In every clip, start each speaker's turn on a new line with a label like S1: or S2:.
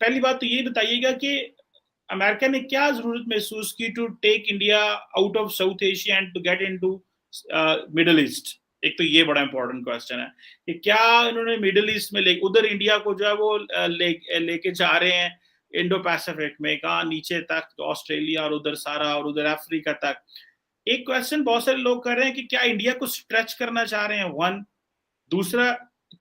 S1: पहली बात तो ये बताइएगा कि अमेरिका ने क्या जरूरत महसूस की to take India out of South Asia and to get into Middle East. एक तो ये बड़ा इंपॉर्टेंट क्वेश्चन है कि क्या इन्होंने मिडिल ईस्ट में उधर इंडिया को जो है वो लेके जा रहे हैं इंडो पैसिफिक में, कहा नीचे तक तो ऑस्ट्रेलिया और उधर सारा और उधर अफ्रीका तक। एक क्वेश्चन बहुत सारे लोग कर रहे हैं कि क्या इंडिया को स्ट्रेच करना चाह रहे हैं, वन। दूसरा,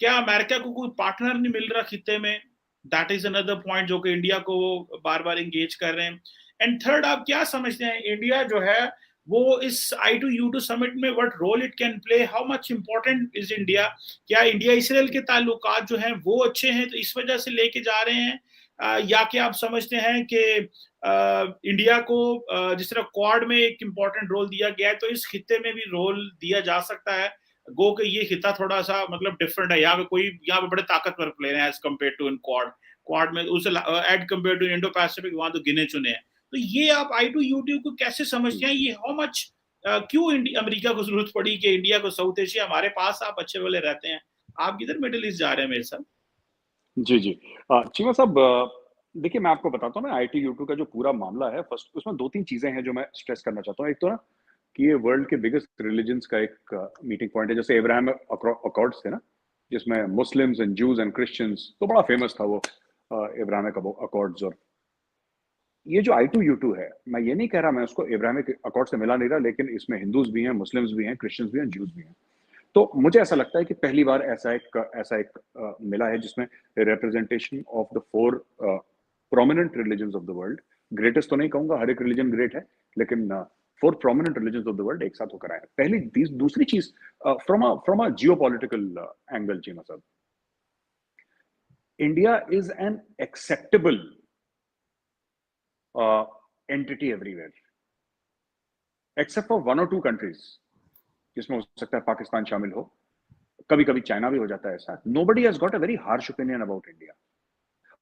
S1: क्या अमेरिका को कोई पार्टनर नहीं मिल रहा खिते में, दैट इज अनदर पॉइंट जो कि इंडिया को बार बार एंगेज कर रहे हैं। एंड थर्ड, आप क्या समझते हैं इंडिया जो है वो इस I2U2 समिट में what role it can play, how much important is India? क्या इंडिया इसराइल के ताल्लुकात जो हैं वो अच्छे हैं तो इस वजह से लेके जा रहे हैं, या कि आप समझते हैं कि इंडिया को जिस तरह क्वाड में एक इंपॉर्टेंट रोल दिया गया है तो इस खिते में भी रोल दिया जा सकता है? गो के ये खिता थोड़ा सा मतलब डिफरेंट है, यहाँ पे बड़े ताकतवर प्लेयर हैं as compare to in quad. Quad में उसे एड कम्पेयर टू इंडो पैसिफिक वहां तो गिने चुने हैं। तो ये आप I2U2 को कैसे समझते हैं? ये हाउ मच क्यों अमेरिका को जरूरत पड़ी कि इंडिया को साउथ एशिया हमारे पास आप अच्छे वाले रहते हैं, आप किधर मिडिल ईस्ट जा रहे हैं मेरे साथ?
S2: जी जी। चीमा साहब, देखिए मैं आपको बताता हूँ ना, I2U2 का जो पूरा मामला है, फर्स्ट उसमें दो तीन चीजें हैं जो मैं स्ट्रेस करना चाहता हूँ। एक तो ना कि ये वर्ल्ड के बिगेस्ट रिलीजन्स का एक मीटिंग पॉइंट है। जैसे अब्राहम अकॉर्ड्स थे ना, जिसमें Muslims and Jews and Christians, तो बड़ा फेमस था वो अब्राहमिक अकॉर्ड्स। और ये जो I2U2 है, मैं ये नहीं कह रहा, मैं उसको अब्राहमिक अकॉर्ड से मिला नहीं रहा, लेकिन इसमें हिंदूज भी हैं, मुस्लिम्स भी हैं, क्रिश्चियंस भी हैं, जूज भी हैं। तो मुझे ऐसा लगता है कि पहली बार ऐसा एक मिला है जिसमें representation of the four prominent religions of the world. Greatest तो नहीं कहूंगा, हर एक रिलीजन ग्रेट है, लेकिन four prominent religions of the world एक साथ होकर आए हैं। पहली दूसरी चीज, फ्रॉम अ जियोपॉलिटिकल एंगल, जी मतलब India is an acceptable entity everywhere except for one और टू कंट्रीज, जिसमें हो सकता है पाकिस्तान शामिल हो, कभी कभी चाइना भी हो जाता है ऐसा। Nobody has got a very harsh opinion about India.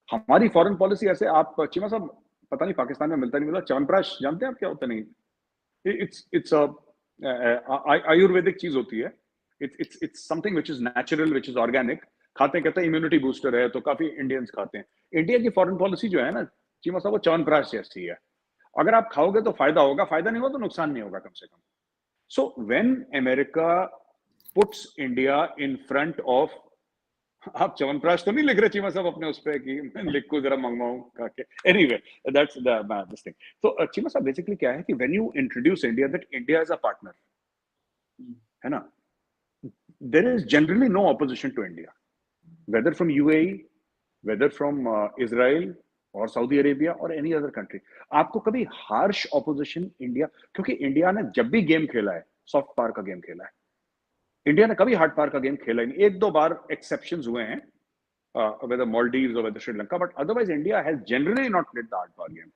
S2: हमारी फॉरेन पॉलिसी ऐसे, आप चीमा साहब पता नहीं पाकिस्तान में मिलता नहीं मिलता, च्यवनप्राश जानते हैं आप क्या होता? नहीं, इट्स आयुर्वेदिक चीज होती है। It's something which is natural, which is organic. खाते कहते हैं इम्यूनिटी बूस्टर है, तो काफी इंडियंस खाते हैं। इंडिया की फॉरेन पॉलिसी जो है ना चीमा साहब, वो च्यवनप्राश जैसी है। अगर आप खाओगे तो फायदा होगा, फायदा नहीं होगा तो नुकसान नहीं होगा कम से कम। So when America puts India in front of, आप च्यवनप्राश तो नहीं लिख रहे चीमा साहब अपने उस पर कि मैं लिखूं जरा मंगवाऊं काके? Anyway, that's this thing. तो चीमा साहब बेसिकली क्या है कि when you introduce India, that India is a partner, है ना, there is generally no opposition to India, whether from UAE, whether from Israel और सऊदी अरेबिया और एनी अदर कंट्री। आपको कभी हार्श ऑपोजिशन इंडिया, क्योंकि इंडिया ने जब भी गेम खेला है सॉफ्ट पावर का गेम खेला है, इंडिया ने कभी हार्ड पावर का गेम खेला ही नहीं। एक दो बार एक्सेप्शंस हुए हैं, whether Maldives or whether Sri Lanka, but otherwise India has generally not played the hard power game.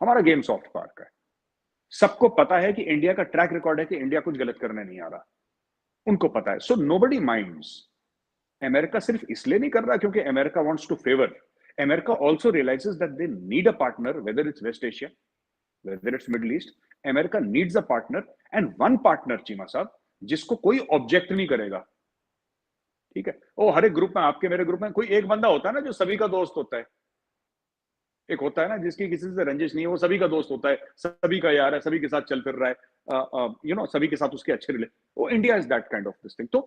S2: हमारा गेम सॉफ्ट पावर का है। सबको पता है कि इंडिया का ट्रैक रिकॉर्ड है कि इंडिया कुछ गलत करने नहीं आ रहा, उनको पता है। So nobody minds. अमेरिका सिर्फ इसलिए नहीं कर रहा क्योंकि America wants to favour, America also realises that they need a partner, whether it's West Asia, whether it's Middle East. America needs a partner, and one partner Cheema sahab जिसको कोई object नहीं करेगा। ठीक है, वो हर एक ग्रुप में, आपके मेरे ग्रुप में कोई एक बंदा होता है ना जो सभी का दोस्त होता है। एक होता है ना जिसकी किसी से रंजिश नहीं है, वो सभी का दोस्त होता है, सभी का यार है, सभी के साथ चल फिर रहा है, सभी के साथ उसके अच्छे रिले। वो India is that kind of this thing. तो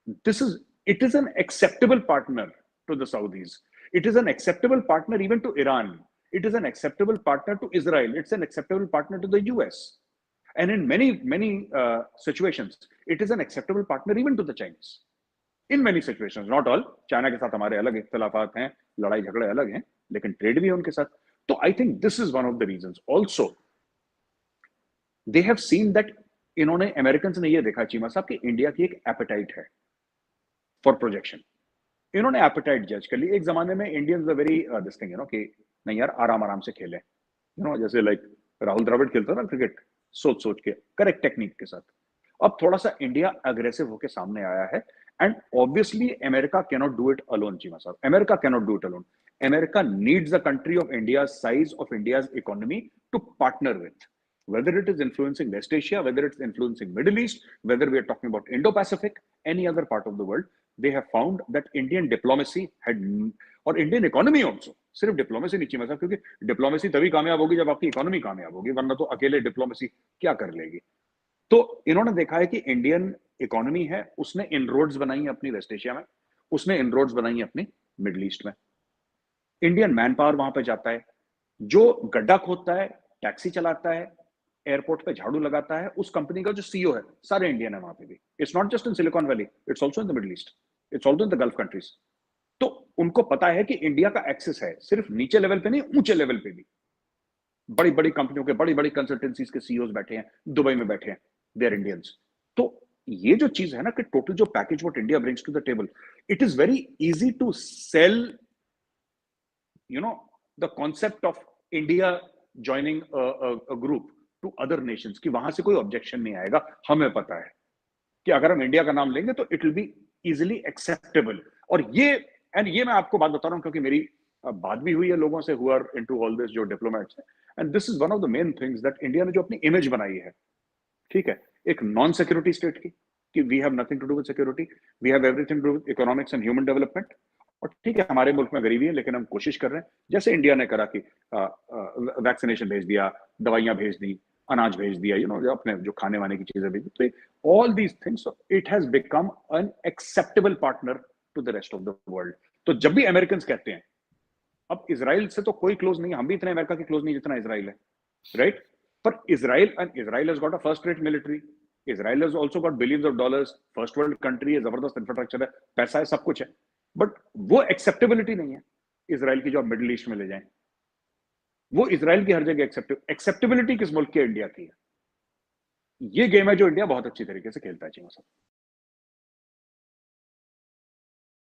S2: this is, it is an acceptable partner to the Saudis, it is an acceptable partner even to Iran, it is an acceptable partner to Israel, it's an acceptable partner to the US, and in many situations it is an acceptable partner even to the Chinese, in many situations, not all। China के साथ हमारे अलग इख्तलाफात हैं, लड़ाई झगड़े अलग हैं, लेकिन ट्रेड भी है उनके साथ। तो I think this is one of the reasons also. They have seen that, इन्होंने, अमेरिकन ने ये देखा चीमा साहब कि इंडिया की एक एपेटाइट है फॉर प्रोजेक्शन। इन्होंने एपेटाइट जज कर ली। एक जमाने में इंडियंस वेरी दिस थिंग, कि नहीं यार आराम आराम से खेले, जैसे लाइक राहुल द्रविड़ खेलता ना क्रिकेट, सोच सोच के, करेक्ट टेक्निक के साथ। अब थोड़ा सा इंडिया अग्रेसिव होकर सामने आया है, and obviously America cannot do it alone Cheema sahab, America cannot do it alone. America needs a country of India size, of India's economy to partner with, whether it is influencing West Asia, whether it's influencing Middle East, whether we are talking about Indo-Pacific, any other part of the world, they have found that Indian diplomacy had और Indian economy also, सिर्फ diplomacy नहीं चाहिए, क्योंकि diplomacy तभी कामयाब होगी जब आपकी इकोनॉमी कामयाब होगी, वरना तो अकेले डिप्लोमेसी क्या कर लेगी। तो इन्होंने देखा है कि इंडियन इकोनॉमी है, उसने इनरोड्स बनाई है अपनी वेस्ट एशिया में, उसने इनरोड्स बनाई है अपनी मिडल ईस्ट में। इंडियन मैन पावर वहां पे जाता है, जो गड्ढा खोदता है, टैक्सी चलाता है, एयरपोर्ट पे झाड़ू लगाता है, उस कंपनी का जो सीईओ है सारे इंडियन है वहां पे भी। It's not just in silicon valley, it's also in the middle east, it's also in the gulf countries. तो उनको पता है कि इंडिया का एक्सेस है, सिर्फ नीचे लेवल पे नहीं, ऊंचे लेवल पे भी। बड़ी बड़ी कंपनियों के, बड़ी बड़ी कंसल्टेंसीज के सीईओ बैठे हैं, दुबई में बैठे हैं, दे आर इंडियंस। तो ये जो चीज है ना कि टोटल जो package what India brings to the table, it is very easy to sell, you know, the concept of India joining a group to other nations, कि वहां से कोई ऑब्जेक्शन नहीं आएगा। हमें पता है कि अगर हम इंडिया का नाम लेंगे तो it will be easily acceptable. और ये मैं आपको बात बता रहा हूं क्योंकि मेरी बात भी हुई है लोगों से who are into all this, जो डिप्लोमेट्स हैं, and this is one of the main things that India ने जो अपनी इमेज बनाई है, ठीक है, एक नॉन सिक्योरिटी स्टेट की, कि we have nothing to do with security, we have everything to do with economics and human development. और ठीक है, हमारे मुल्क में गरीबी है, लेकिन हम कोशिश कर रहे हैं, जैसे इंडिया ने करा कि वैक्सीनेशन भेज दिया, दवाइयां भेज दी, अनाज भेज दिया, यू नो, अपने जो खाने वाने की चीजें भेज दी। तो all these things, it has become an acceptable partner to the rest of the world. तो जब भी अमेरिकन कहते हैं, अब इसराइल से तो कोई क्लोज नहीं है, हम भी इतने अमेरिका के क्लोज नहीं जितना इसराइल है, राइट? पर Israel has got a first rate military, Israel has also got billions of dollars, first world country है, जबरदस्त इंफ्रास्ट्रक्चर है, पैसा है, सब कुछ है, बट वो एक्सेप्टेबिलिटी नहीं है इसराइल की जो आप मिडिल ईस्ट में ले जाएं। वो इसराइल की हर जगह एक्सेप्टेबिलिटी किस मुल्क की? इंडिया की है। ये गेम है जो इंडिया बहुत अच्छी तरीके से खेलता है।